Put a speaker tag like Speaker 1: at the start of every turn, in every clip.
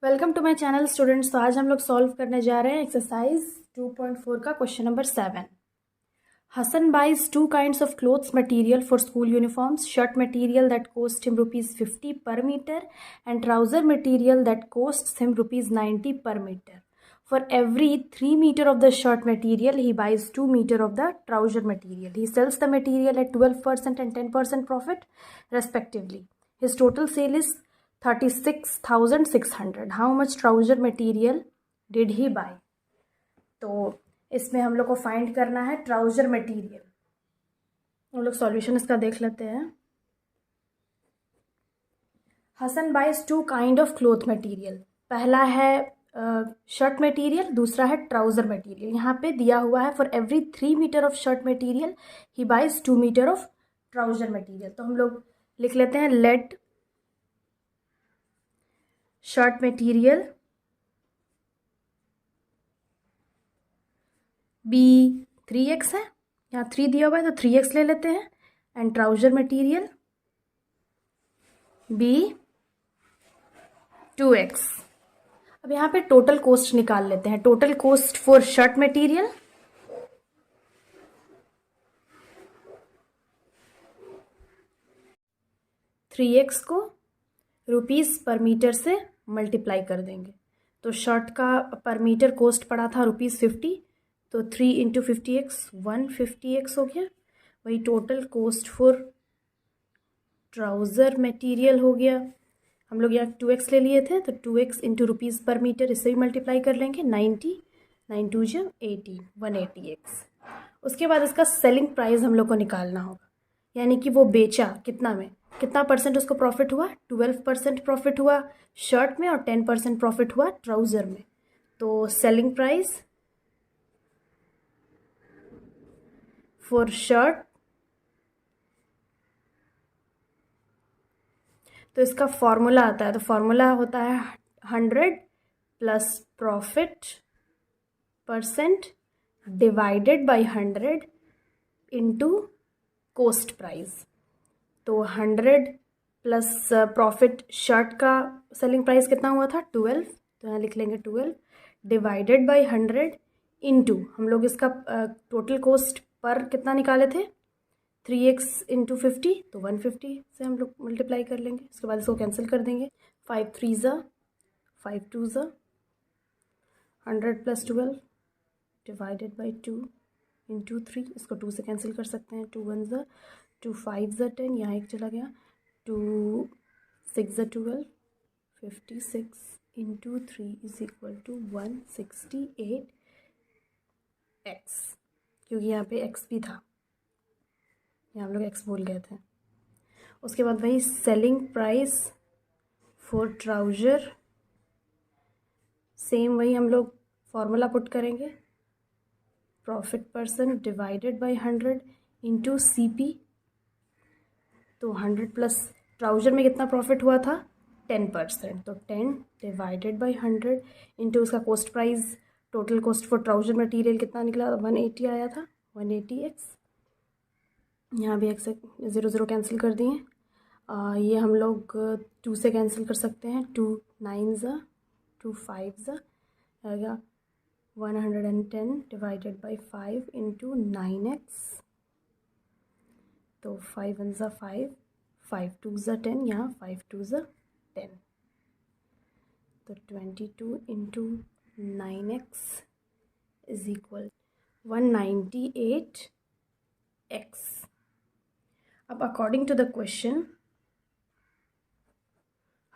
Speaker 1: Welcome to my channel students. तो आज हम लोग सॉल्व करने जा रहे हैं एक्सरसाइज 2.4 का question number 7। Hasan buys two kinds of clothes material for school uniforms, shirt material that cost him ₹50 per metre and trouser material that cost him ₹90 per meter. For every 3 meter of the shirt material, he buys 2 meter of the trouser material. He sells the material at 12% and 10% profit respectively. His total sale is 36,600. How much trouser material did he buy? तो इसमें हम लोग को find करना है trouser material. हम लोग solution इसका देख लेते हैं। Hasan buys two kind of cloth material. पहला है शर्ट मटेरियल, दूसरा है ट्राउजर मटेरियल। यहाँ पे दिया हुआ है for every 3 metre of shirt material he buys 2 metre of trouser material. तो हम लोग लिख लेते हैं late shirt material B 3x है, यहाँ 3 दिया हुआ है तो 3x ले लेते हैं, and trouser material B 2x। अब यहाँ पे टोटल कॉस्ट निकाल लेते हैं। Total cost for shirt material ₹3 को रुपीज़ पर मीटर से मल्टीप्लाई कर देंगे। तो शर्ट का पर मीटर कॉस्ट पड़ा था ₹50, तो 3 इंटू 50x 150x हो गया। वही total cost for trouser material हो गया। हम लोग यहाँ 2x ले लिए थे तो 2x इंटू रुपीज़ पर मीटर, इससे भी मल्टीप्लाई कर लेंगे। 90 9 2 18 180x। उसके बाद इसका सेलिंग प्राइस हम लोग को निकालना होगा, यानी कि वो बेचा कितना में, कितना परसेंट उसको प्रॉफिट हुआ। 12% प्रॉफिट हुआ शर्ट में और 10% प्रॉफिट हुआ ट्राउज़र में। तो सेलिंग प्राइस फॉर शर्ट, तो इसका फॉर्मूला आता है, तो फॉर्मूला होता है 100 plus profit percent divided by 100 into cost price. तो 100 प्लस प्रॉफिट, शर्ट का सेलिंग प्राइस कितना हुआ था 12, तो यहाँ लिख लेंगे 12 डिवाइडेड बाय 100 इंटू, हम लोग इसका टोटल कॉस्ट पर कितना निकाले थे 3x इंटू 50, तो 150 से हम लोग मल्टीप्लाई कर लेंगे। उसके बाद इसको कैंसिल कर देंगे। 5 3 ज़ा 5 2 ज़ा 100 प्लस 12 डिवाइडेड बाई 2 इंटू 3, इसको 2 से कैंसिल कर सकते हैं। 2 1 ज़ा 2 5 ज़ा 10, यहाँ एक चला गया। 2 6 ज़ा 12 56 into 3 is equal to 168x, क्योंकि यहाँ पे x भी था, यहाँ हम लोग x भूल गए थे। उसके बाद वही selling price for trouser, same वही हम लोग फॉर्मूला पुट करेंगे, profit percent divided by 100 into CP। तो 100 प्लस ट्राउज़र में कितना प्रॉफिट हुआ था 10%, तो 10 डिवाइडेड बाय 100 इंटू उसका cost price, total cost for trouser material कितना निकला 180 आया था, 180x। यहाँ भी x 0 0 कैंसिल कर दिए। ये हम लोग 2 से कैंसिल कर सकते हैं। 2 9 ज़ा 2 5 ज़ा आएगा 110 डिवाइडेड बाई 5 इंटू 9x। तो 5 1 ज़ा 5 5 2 ज़ा 10, यहाँ 5 2 ज़ा 10, तो 22 into 9x is equal 198x। अब अकॉर्डिंग टू द क्वेश्चन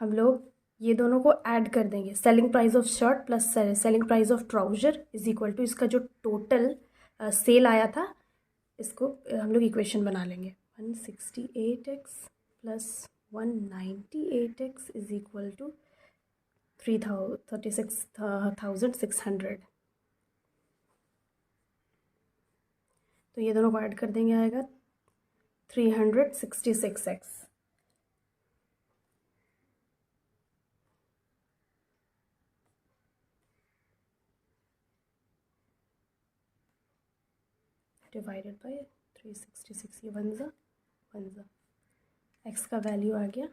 Speaker 1: हम लोग ये दोनों को ऐड कर देंगे। Selling price of shirt plus selling price of trouser is equal to इसका जो टोटल सेल आया था, इसको हम लोग इक्वेशन बना लेंगे। 168x plus 198x is equal to 36,600। तो ये दोनों को ऐड कर देंगे, आएगा 366x। डिवाइडेड बाई 366, ये 1 ज़ा 1 ज़ा, x का वैल्यू आ गया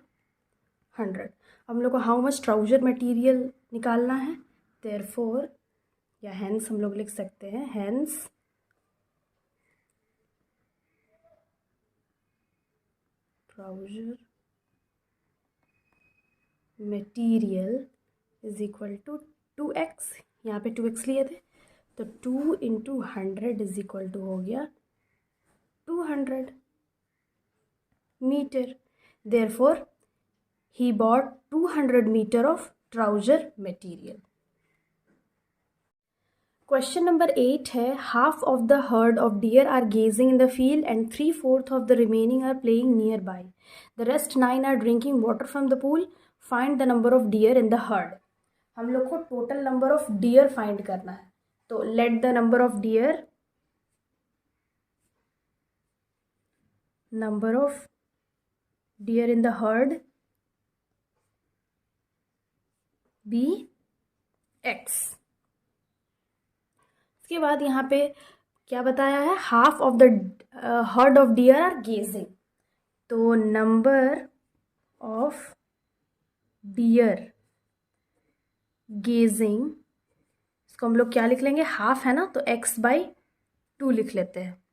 Speaker 1: 100। हम लोग को हाउ मच ट्राउजर मटेरियल निकालना है, देयरफॉर या हेंस हम लोग लिख सकते हैं, hence trouser material is equal to 2x। यहाँ पे 2x लिए थे, तो 2 इंटू 100 इज इक्वल टू हो गया 200 metre. Therefore he bought 200 meter of trouser material. Question number 8 है, half of the herd of deer are gazing in the field and 3/4 of the remaining are playing nearby. The rest 9 are drinking water from the pool. Find the number of deer in the herd. हम लोग को total number of deer find करना है, तो let the number of deer in the herd be x। इसके बाद यहाँ पे क्या बताया है, half of the herd of deer are grazing, तो नंबर ऑफ डियर गेजिंग, इसको हम लोग क्या लिख लेंगे, हाफ है ना, तो x/2 लिख लेते हैं।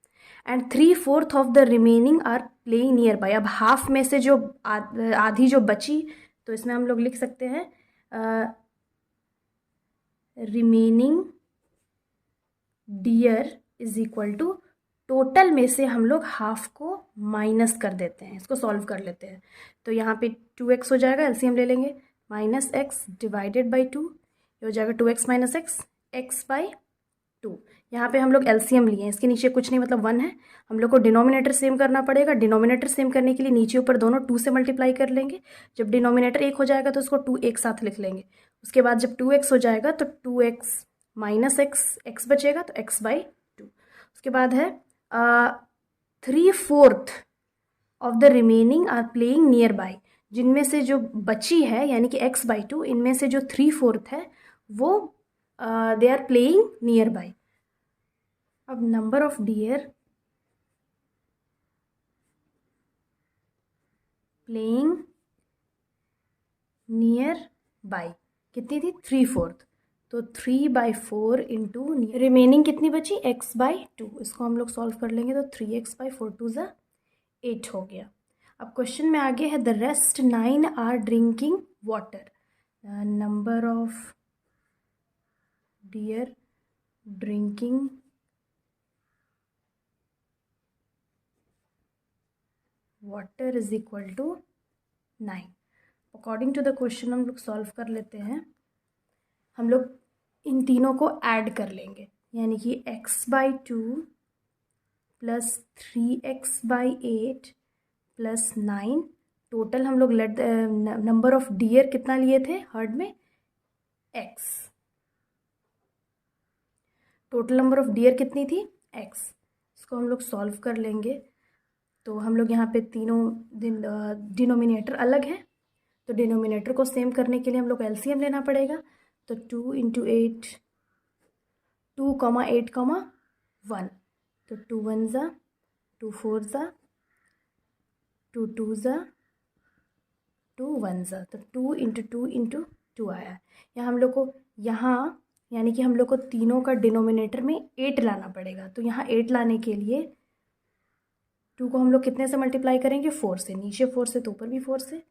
Speaker 1: And 3/4 of the remaining are playing nearby. अब हाफ में से जो आधी जो बची, तो इसमें हम लोग लिख सकते हैं remaining deer is equal to, total में से हम लोग हाफ को माइनस कर देते हैं, इसको सॉल्व कर लेते हैं। तो यहाँ पे 2x हो जाएगा, एलसीएम ले लेंगे, -x डिवाइडेड बाई 2, ये हो जाएगा 2x - x, x/2। यहाँ पे हम लोग एलसीएम लिए हैं, इसके नीचे कुछ नहीं मतलब 1 है, हम लोग को डिनोमिनेटर सेम करना पड़ेगा। डिनोमिनेटर सेम करने के लिए नीचे ऊपर दोनों 2 से मल्टीप्लाई कर लेंगे। जब डिनोमिनेटर 1 हो जाएगा तो उसको 2 एक साथ लिख लेंगे। उसके बाद जब 2x हो जाएगा तो 2x -x, x बचेगा तो x/2। उसके बाद है 3/4 of the remaining are playing nearby, जिनमें से जो बची है यानी कि x/2, इनमें से जो 3/4 है वो they are playing nearby. अब number of deer playing nearby कितनी थी, 3/4, तो 3/4 इंटू रिमेनिंग कितनी बची, x/2। इसको हम लोग सॉल्व कर लेंगे तो 3x/4 2 ज़ा 8 हो गया। अब क्वेश्चन में आगे है, the rest 9 are drinking water. Number of deer drinking water is equal to 9। According to the question हम लोग सॉल्व कर लेते हैं। हम लोग इन तीनों को ऐड कर लेंगे, यानी कि x/2 plus 3x/8 plus 9, total हम लोग लेट नंबर ऑफ डियर कितना लिए थे हर्ड में, x। Total number of dear कितनी थी, x। इसको हम लोग सॉल्व कर लेंगे, तो हम लोग यहाँ पे तीनों डिनोमिनेटर अलग है, तो डिनोमिनेटर को सेम करने के लिए हम लोग को एलसीएम लेना पड़ेगा। तो 2 × 8, 2, 8, 1, तो 2 1 ज़ा 2 4 ज़ा 2 2 ज़ा 2 1 ज़ा, तो 2 × 2 × 2 आया। यहाँ हम लोग को यानी कि हम लोग को तीनों का डिनोमिनेटर में 8 लाना पड़ेगा। तो यहाँ 8 लाने के लिए 2 को हम लोग कितने से मल्टीप्लाई करेंगे, 4 से, नीचे 4 से तो ऊपर भी 4 से,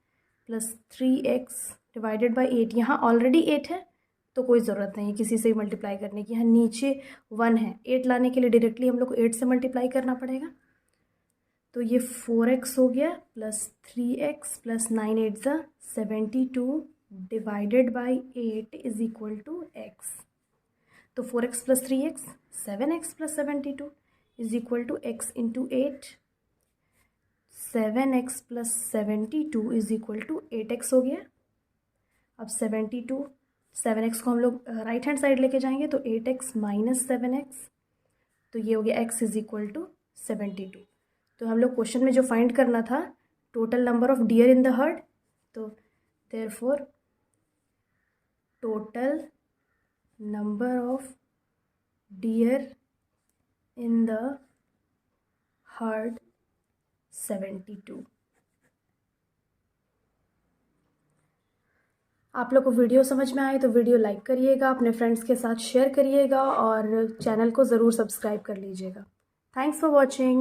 Speaker 1: प्लस 3x डिवाइडेड बाई 8। यहाँ ऑलरेडी 8 है तो कोई ज़रूरत नहीं है किसी से भी मल्टीप्लाई करने की, यहाँ नीचे 1 है, 8 लाने के लिए डायरेक्टली हम लोग को 8 से मल्टीप्लाई करना पड़ेगा। तो ये 4x हो गया प्लस 3x प्लस 9 8 ज़ा 72 divided by 8 is equal to x। तो 4x plus 3x 7x plus 72 is equal to x into 8। 7x plus 72 is equal to 8x हो गया। अब 7x को हम लोग राइट हैंड साइड लेके जाएंगे तो 8x माइनस 7x, तो ये हो गया x इज इक्वल टू 72। तो हम लोग क्वेश्चन में जो फाइंड करना था total number of deer in the herd, तो therefore total number of deer in the herd 72। आप लोग को वीडियो समझ में आए तो वीडियो लाइक करिएगा, अपने फ्रेंड्स के साथ शेयर करिएगा और चैनल को ज़रूर सब्सक्राइब कर लीजिएगा। Thanks for watching.